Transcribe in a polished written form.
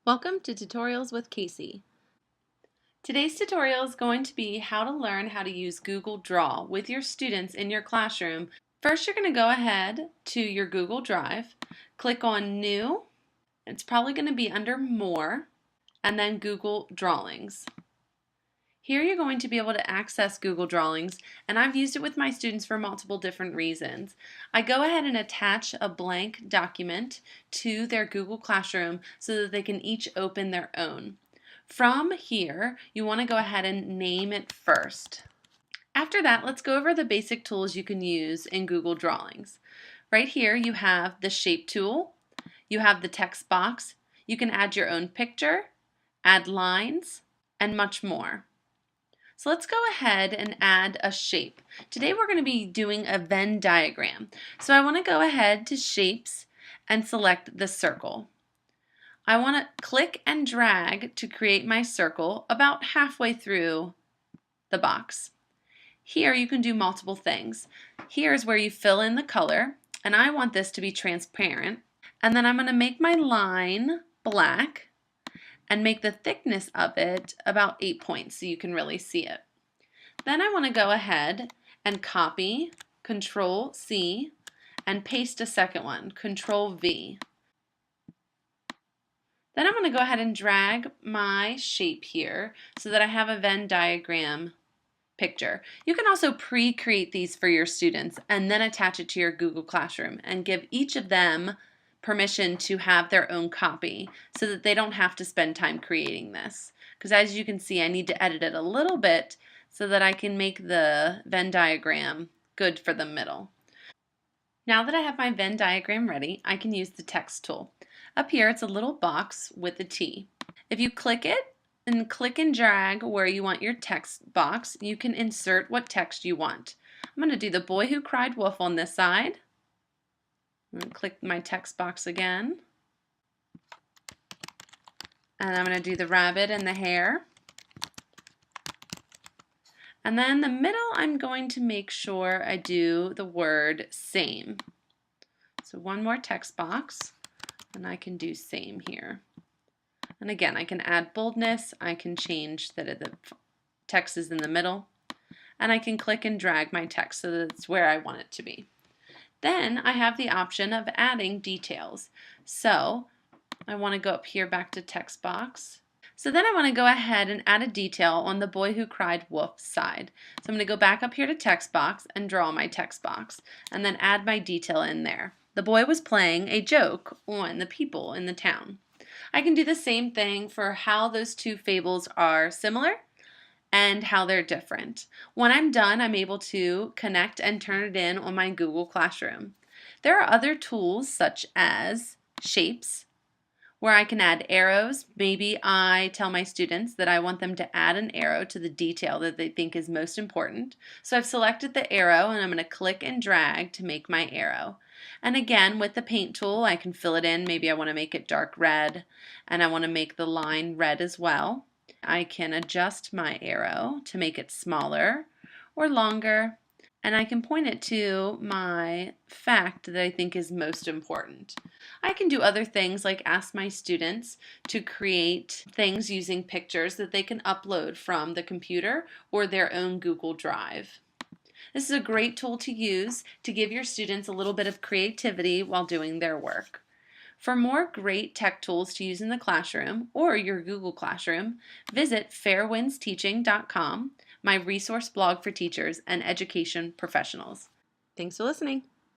Welcome to Tutorials with Casey. Today's tutorial is going to be how to learn how to use Google Draw with your students in your classroom. First, you're going to go ahead to your Google Drive, click on New. It's probably going to be under More, and then Google Drawings. Here you're going to be able to access Google Drawings, and I've used it with my students for multiple different reasons. I go ahead and attach a blank document to their Google Classroom so that they can each open their own. From here, you want to go ahead and name it first. After that, let's go over the basic tools you can use in Google Drawings. Right here you have the Shape tool, you have the text box, you can add your own picture, add lines, and much more. So let's go ahead and add a shape. Today we're going to be doing a Venn diagram. So I want to go ahead to Shapes and select the circle. I want to click and drag to create my circle about halfway through the box. Here you can do multiple things. Here's where you fill in the color, and I want this to be transparent. And then I'm going to make my line black and make the thickness of it about 8 points so you can really see it. Then I want to go ahead and copy, Control C, and paste a second one, Control V. Then I'm going to go ahead and drag my shape here so that I have a Venn diagram picture. You can also pre-create these for your students and then attach it to your Google Classroom and give each of them permission to have their own copy so that they don't have to spend time creating this. Because as you can see, I need to edit it a little bit so that I can make the Venn diagram good for the middle. Now that I have my Venn diagram ready, I can use the text tool. Up here, it's a little box with a T. If you click it and click and drag where you want your text box, you can insert what text you want. I'm going to do the boy who cried wolf on this side. Click my text box again. And I'm going to do the rabbit and the hare. And then the middle, I'm going to make sure I do the word same. So one more text box, and I can do same here. And again, I can add boldness. I can change that the text is in the middle. And I can click and drag my text so that it's where I want it to be. Then I have the option of adding details. So I want to go up here back to text box. So then I want to go ahead and add a detail on the boy who cried wolf side. So I'm going to go back up here to text box and draw my text box and then add my detail in there. The boy was playing a joke on the people in the town. I can do the same thing for how those two fables are similar and how they're different. When I'm done, I'm able to connect and turn it in on my Google Classroom. There are other tools such as Shapes, where I can add arrows. Maybe I tell my students that I want them to add an arrow to the detail that they think is most important. So I've selected the arrow and I'm going to click and drag to make my arrow. And again, with the paint tool, I can fill it in. Maybe I want to make it dark red and I want to make the line red as well. I can adjust my arrow to make it smaller or longer, and I can point it to my fact that I think is most important. I can do other things like ask my students to create things using pictures that they can upload from the computer or their own Google Drive. This is a great tool to use to give your students a little bit of creativity while doing their work. For more great tech tools to use in the classroom or your Google Classroom, visit fairwindsteaching.com, my resource blog for teachers and education professionals. Thanks for listening.